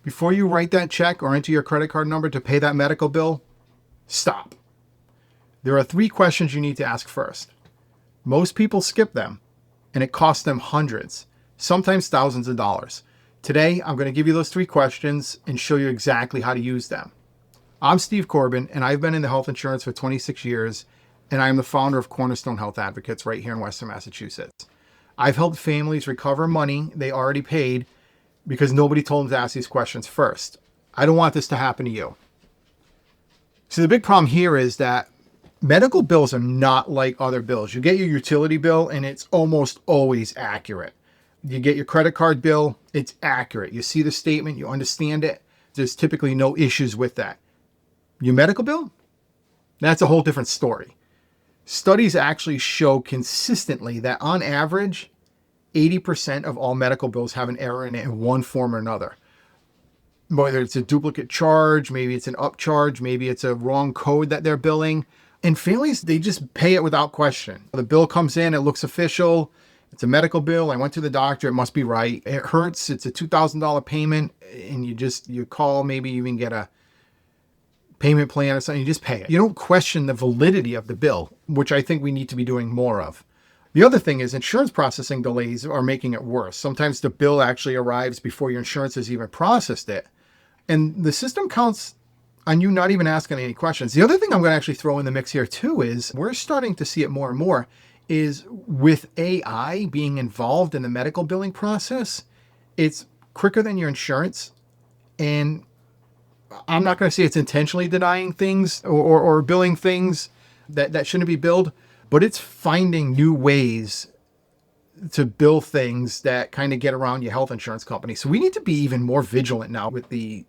Before you write that check or enter your credit card number to pay that medical bill, stop. There are 3 questions you need to ask first. Most people skip them, and it costs them hundreds, sometimes thousands of dollars. Today, I'm going to give you those 3 questions and show you exactly how to use them. I'm Steve Corbin, and I've been in the health insurance for 26 years, and I am the founder of Cornerstone Health Advocates right here in Western Massachusetts. I've helped families recover money they already paid because nobody told them to ask these questions first. I don't want this to happen to you. So the big problem here is that medical bills are not like other bills. You get your utility bill and it's almost always accurate. You get your credit card bill, it's accurate. You see the statement, you understand it. There's typically no issues with that. Your medical bill? That's a whole different story. Studies actually show consistently that on average, 80% of all medical bills have an error in it in one form or another. Whether it's a duplicate charge, maybe it's an upcharge, maybe it's a wrong code that they're billing. And families, they just pay it without question. The bill comes in, it looks official. It's a medical bill. I went to the doctor. It must be right. It hurts. It's a $2,000 payment. And you call, maybe you even get a payment plan or something. You just pay it. You don't question the validity of the bill, which I think we need to be doing more of. The other thing is insurance processing delays are making it worse. Sometimes the bill actually arrives before your insurance has even processed it. And the system counts on you not even asking any questions. The other thing I'm going to actually throw in the mix here too is we're starting to see it more and more is with AI being involved in the medical billing process, it's quicker than your insurance. And I'm not going to say it's intentionally denying things or billing things that shouldn't be billed, but it's finding new ways to bill things that kind of get around your health insurance company. So we need to be even more vigilant now with the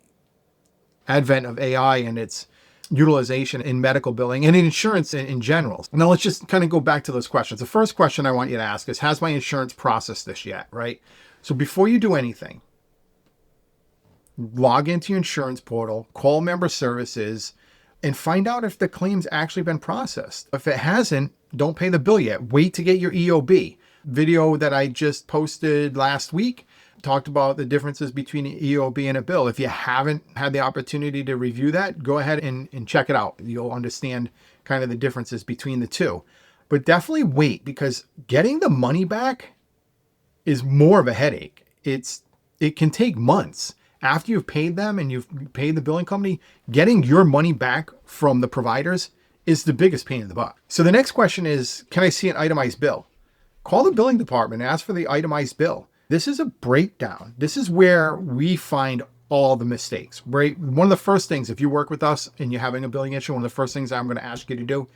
advent of AI and its utilization in medical billing and in insurance in general. Now let's just kind of go back to those questions. The first question I want you to ask is, has my insurance processed this yet, right? So before you do anything, log into your insurance portal, call member services, and find out if the claim's actually been processed. If it hasn't, don't pay the bill yet. Wait to get your EOB. Video that I just posted last week talked about the differences between an EOB and a bill. If you haven't had the opportunity to review that, go ahead and check it out. You'll understand kind of the differences between the two. But definitely wait, because getting the money back is more of a headache. It can take months. After you've paid them and you've paid the billing company, getting your money back from the providers is the biggest pain in the butt. So the next question is, can I see an itemized bill? Call the billing department and ask for the itemized bill. This is a breakdown. This is where we find all the mistakes, right? One of the first things, if you work with us and you're having a billing issue, one of the first things I'm going to ask you to do,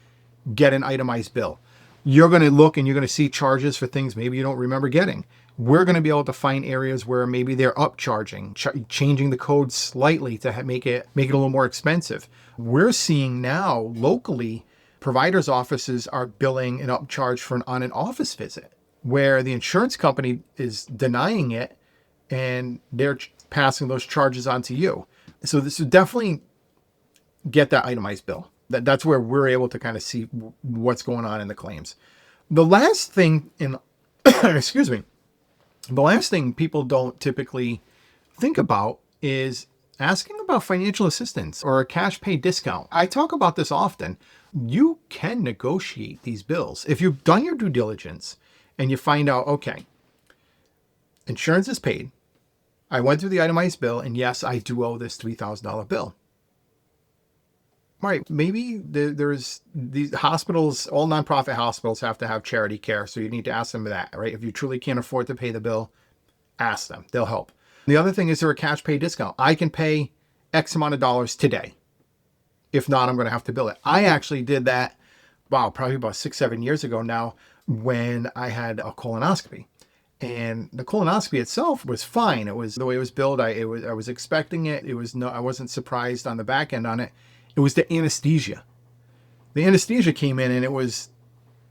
get an itemized bill. You're going to look and you're going to see charges for things maybe you don't remember getting. We're going to be able to find areas where maybe they're upcharging, changing the code slightly to make it a little more expensive. We're seeing now locally, providers' offices are billing an upcharge for an on an office visit, where the insurance company is denying it and they're passing those charges on to you. So this would definitely get that itemized bill. That's where we're able to kind of see what's going on in the claims. The last thing excuse me, the last thing people don't typically think about is asking about financial assistance or a cash pay discount. I talk about this often. You can negotiate these bills. If you've done your due diligence and you find out, okay, insurance is paid. I went through the itemized bill and yes, I do owe this $3,000 bill. Right. Maybe there's these hospitals, all nonprofit hospitals have to have charity care. So you need to ask them that, right? If you truly can't afford to pay the bill, ask them. They'll help. The other thing is there a cash pay discount? I can pay X amount of dollars today. If not, I'm going to have to bill it. I actually did that, probably about 6-7 years ago now when I had a colonoscopy. And the colonoscopy itself was fine. It was the way it was billed. I was expecting it. I wasn't surprised on the back end on it. It was the anesthesia. The anesthesia came in and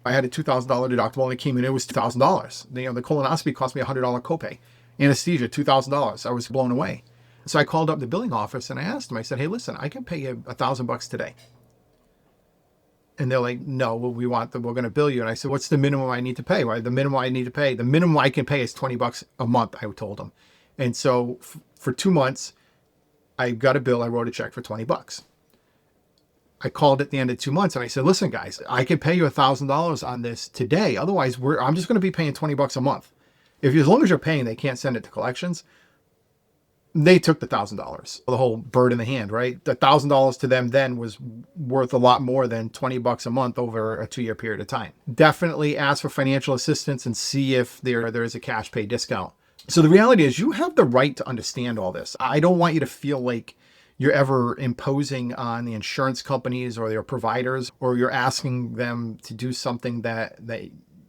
I had a $2,000 deductible and it came in, it was $2,000. The colonoscopy cost me a $100 copay. Anesthesia, $2,000. I was blown away. So I called up the billing office and I asked them, I said, hey, listen, I can pay you $1,000 today. And they're like, no, we're going to bill you. And I said, what's the minimum I need to pay? Right? The minimum I can pay is $20 a month, I told them. And so for 2 months, I got a bill. I wrote a check for 20 bucks. I called at the end of 2 months and I said, listen, guys, I can pay you $1,000 on this today. Otherwise, I'm just going to be paying 20 bucks a month. As long as you're paying, they can't send it to collections. They took the $1,000, the whole bird in the hand, right? The $1,000 to them then was worth a lot more than 20 bucks a month over a 2-year period of time. Definitely ask for financial assistance and see if there is a cash pay discount. So the reality is you have the right to understand all this. I don't want you to feel like you're ever imposing on the insurance companies or their providers, or you're asking them to do something that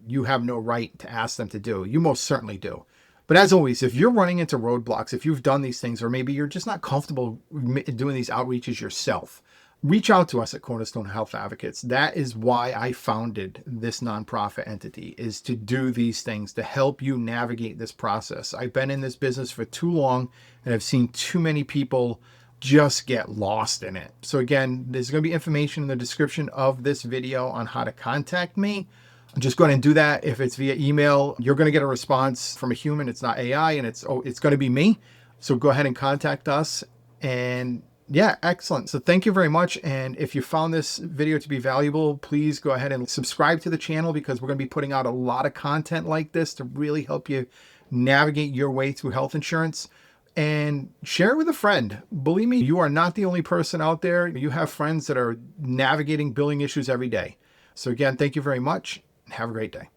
you have no right to ask them to do. You most certainly do. But as always, if you're running into roadblocks, if you've done these things, or maybe you're just not comfortable doing these outreaches yourself, reach out to us at Cornerstone Health Advocates. That is why I founded this nonprofit entity, is to do these things, to help you navigate this process. I've been in this business for too long, and I've seen too many people just get lost in it. So again, there's going to be information in the description of this video on how to contact me. Just go ahead and do that. If it's via email, you're going to get a response from a human. It's not AI, and it's going to be me. So go ahead and contact us. And yeah, excellent. So thank you very much. And if you found this video to be valuable, please go ahead and subscribe to the channel, because we're going to be putting out a lot of content like this to really help you navigate your way through health insurance. And share it with a friend. Believe me, you are not the only person out there. You have friends that are navigating billing issues every day. So again, thank you very much. Have a great day.